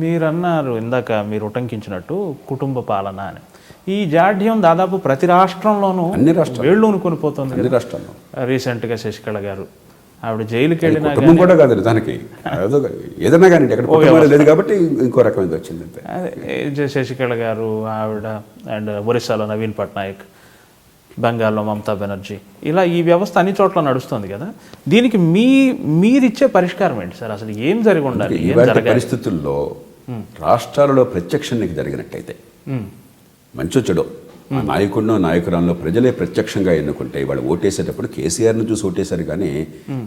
మీరన్నారు ఇందాక మీరు ఉటంకించినట్టు కుటుంబ పాలన అని. ఈ జాడ్యం దాదాపు ప్రతి రాష్ట్రంలోనూ అన్ని రాష్ట్రాలు వేళ్ళు ఉనుకొని పోతుంది. అన్ని రాష్ట్రాల్లో రీసెంట్గా శశికళ గారు ఆవిడ జైలుకి వెళ్ళినా కుటుంబం కూడా కాదు దానికి ఏదైనా కానీ ఎక్కడ కుటుంబం లేదు కాబట్టి ఇంకో రకమైనది వచ్చింది అంతే. అదే శశికళ గారు ఆవిడ అండ్ ఒరిస్సాలో నవీన్ పట్నాయక్, బెంగాల్లో మమతా బెనర్జీ, ఇలా ఈ వ్యవస్థ అన్ని చోట్ల నడుస్తుంది కదా. దీనికి మీరిచ్చే పరిష్కారం ఏంటి సార్? అసలు ఏం జరిగి ఉండాలి? ఇలాంటి పరిస్థితుల్లో రాష్ట్రాలలో ప్రత్యక్షానికి జరిగినట్టయితే మంచో చెడో ఆ నాయకుడినో నాయకురాల్లో ప్రజలే ప్రత్యక్షంగా ఎన్నుకుంటే వాళ్ళు ఓటేసేటప్పుడు కేసీఆర్ను చూసి ఓటేశారు కానీ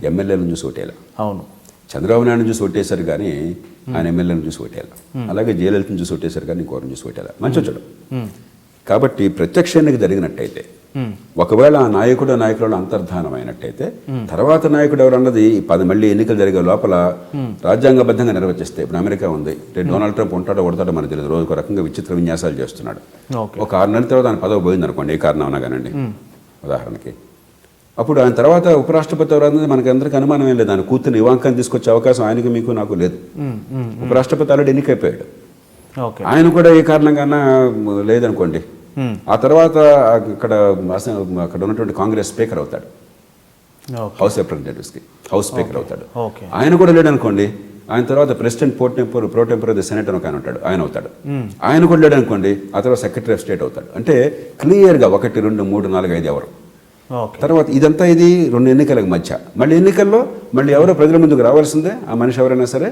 ఎమ్మెల్యేలను చూసి ఓటేయాలి. అవును, చంద్రబాబు నాయుడు చూసి ఓటేశారు కానీ ఆయన ఎమ్మెల్యేలను చూసి ఓటేయాలి. అలాగే జయలలితను చూసి ఓటేశారు కానీ ఇంకోరిని చూసి ఓటేయాలి. మంచో చెడు. కాబట్టి ప్రత్యక్ష ఎన్నిక జరిగినట్టయితే ఒకవేళ ఆ నాయకుడు నాయకులు అంతర్ధానమైనట్టయితే తర్వాత నాయకుడు ఎవరన్నది మళ్ళీ ఎన్నికలు జరిగే లోపల రాజ్యాంగబద్ధంగా నిర్వచిస్తే, ఇప్పుడు అమెరికా ఉంది, డొనాల్డ్ ట్రంప్ ఉంటాడో కొడతాడో మనకు తెలియదు, రోజు ఒక రకంగా విచిత్ర విన్యాసాలు చేస్తున్నాడు. ఒక 6 నెలల తర్వాత ఆయన పదవి పోయింది అనుకోండి, ఏ కారణం అయినా కానండి ఉదాహరణకి, అప్పుడు ఆయన తర్వాత ఉపరాష్ట్రపతి ఎవరన్నది మనకి అందరికీ అనుమానం ఏం లేదు. ఆయన కూతురు ఇవాంకాన్ని తీసుకొచ్చే అవకాశం ఆయనకి మీకు నాకు లేదు. ఉపరాష్ట్రపతి ఆల్రెడీ ఎన్నికైపోయాడు. ఆయన కూడా ఏ కారణంగా లేదనుకోండి, ఆ తర్వాత అక్కడ ఉన్నటువంటి కాంగ్రెస్ స్పీకర్ అవుతాడు, హౌస్ రిప్రజెంటేటివ్స్కి హౌస్ స్పీకర్ అవుతాడు. ఆయన కూడా లేడనుకోండి, ఆయన తర్వాత ప్రెసిడెంట్ ప్రోటెంపర్ ది సెనేట్ అని ఆయన ఉంటాడు, ఆయన అవుతాడు. ఆయన కూడా లేడనుకోండి, ఆ తర్వాత సెక్రటరీ ఆఫ్ స్టేట్ అవుతాడు. అంటే క్లియర్గా 1, 2, 3, 4, 5 ఎవరు. తర్వాత ఇదంతా ఇది 2 ఎన్నికలకు మధ్య. మళ్ళీ ఎన్నికల్లో మళ్ళీ ఎవరో ప్రజల ముందుకు రావాల్సిందే, ఆ మనిషి ఎవరైనా సరే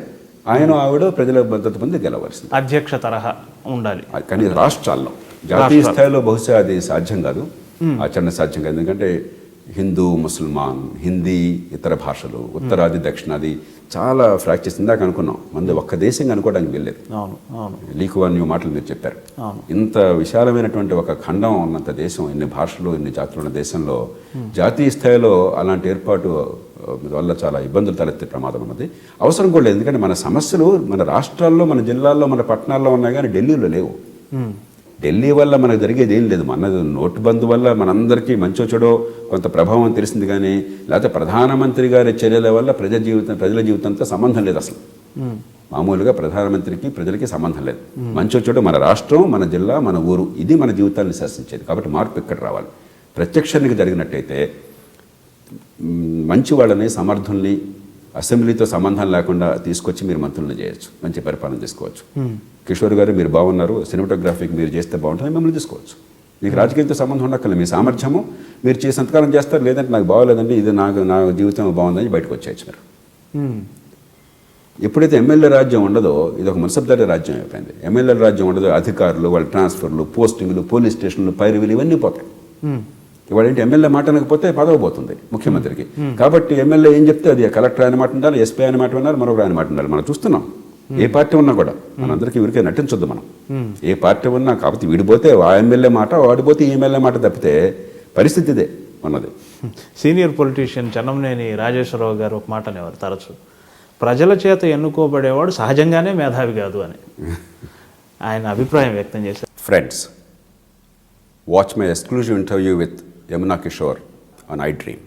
ఆయన ఆవిడ ప్రజల మద్దతు పొంది గెలవాల్సింది. అధ్యక్ష తరహా ఉండాలి. కానీ రాష్ట్రాల్లో జాతీయ స్థాయిలో బహుశా అది సాధ్యం కాదు, ఆచరణ సాధ్యం కాదు. ఎందుకంటే హిందూ, ముసల్మాన్, హిందీ, ఇతర భాషలు, ఉత్తరాది దక్షిణాది చాలా ఫ్రాక్చర్స్. ఇందాక అనుకున్నాం, మంది ఒక్క దేశంగా అనుకోవడానికి వెళ్ళలేదు. లీకువాన్యూ మాటలు మీరు చెప్పారు. ఇంత విశాలమైనటువంటి ఒక ఖండం ఉన్నంత దేశం, ఇన్ని భాషలు, ఇన్ని జాతులు ఉన్న దేశంలో జాతీయ స్థాయిలో అలాంటి ఏర్పాటు వల్ల చాలా ఇబ్బందులు తలెత్తే ప్రమాదం ఉన్నది. అవసరం కూడా లేదు. ఎందుకంటే మన సమస్యలు మన రాష్ట్రాల్లో, మన జిల్లాల్లో, మన పట్టణాల్లో ఉన్నాయి కానీ ఢిల్లీలో లేవు. ఢిల్లీ వల్ల మనకు జరిగేది ఏం లేదు. మన నోటు బంద్ వల్ల మనందరికీ మంచో చెడో కొంత ప్రభావం తెలిసింది కానీ, లేకపోతే ప్రధానమంత్రి గారి చర్యల వల్ల ప్రజల జీవితంతో సంబంధం లేదు అసలు. మామూలుగా ప్రధానమంత్రికి ప్రజలకి సంబంధం లేదు. మంచో చెడో మన రాష్ట్రం, మన జిల్లా, మన ఊరు, ఇది మన జీవితాన్ని శాసించేది. కాబట్టి మార్పు ఇక్కడ రావాలి. ప్రత్యక్షానికి జరిగినట్టయితే మంచి వాళ్ళని, సమర్థుల్ని అసెంబ్లీతో సంబంధం లేకుండా తీసుకొచ్చి మీరు మంత్రులను చేయొచ్చు, మంచి పరిపాలన తీసుకోవచ్చు. కిషోర్ గారు మీరు బాగున్నారు, సినిమాటోగ్రఫీకి మీరు చేస్తే బాగుంటుంది, మిమ్మల్ని తీసుకోవచ్చు. మీకు రాజకీయంతో సంబంధం ఉండక్కర్లేదు. మీ సామర్థ్యము మీరు చేసి సంతకాలం చేస్తారు, లేదంటే నాకు బాగోలేదండి, ఇది నా జీవితం బాగుందని బయటకు వచ్చేయచ్చు మీరు. ఎప్పుడైతే ఎమ్మెల్యే రాజ్యం ఉండదో, ఇది ఒక మున్సిపాలిటీ రాజ్యం అయిపోయింది. ఎమ్మెల్యేల రాజ్యం ఉండదో, అధికారులు, వాళ్ళ ట్రాన్స్ఫర్లు, పోస్టింగ్లు, పోలీస్ స్టేషన్లు, పైరువీలు ఇవన్నీ పోతాయి. ఇవాళ ఏంటి, ఎమ్మెల్యే మాట అనకపోతే పదవి పోతుంది ముఖ్యమంత్రికి. కాబట్టి ఎమ్మెల్యే ఏం చెప్తే అది కలెక్టర్ ఆయన మాట ఉండాలి, ఎస్పీ ఆయన మాట ఉండాలి, మరొక ఆయన మాట ఉండాలి. మనం చూస్తున్నాం, ఏ పార్టీ ఉన్నా కూడా మనందరికీ ఊరికే నటించొద్దు. మనం ఏ పార్టీ ఉన్నా కాకపోతే వీడిపోతే ఆ ఎమ్మెల్యే మాట, వాడిపోతే ఈ ఎమ్మెల్యే మాట తప్పితే పరిస్థితి ఇదే ఉన్నది. సీనియర్ పొలిటీషియన్ చెన్నంనేని రాజేశ్వరరావు గారు ఒక మాట అనేవారు తరచు, ప్రజల చేత ఎన్నుకోబడేవాడు సహజంగానే మేధావి కాదు అని ఆయన అభిప్రాయం వ్యక్తం చేశారు. Friends, watch my exclusive interview with Yamuna Kishore on iDream.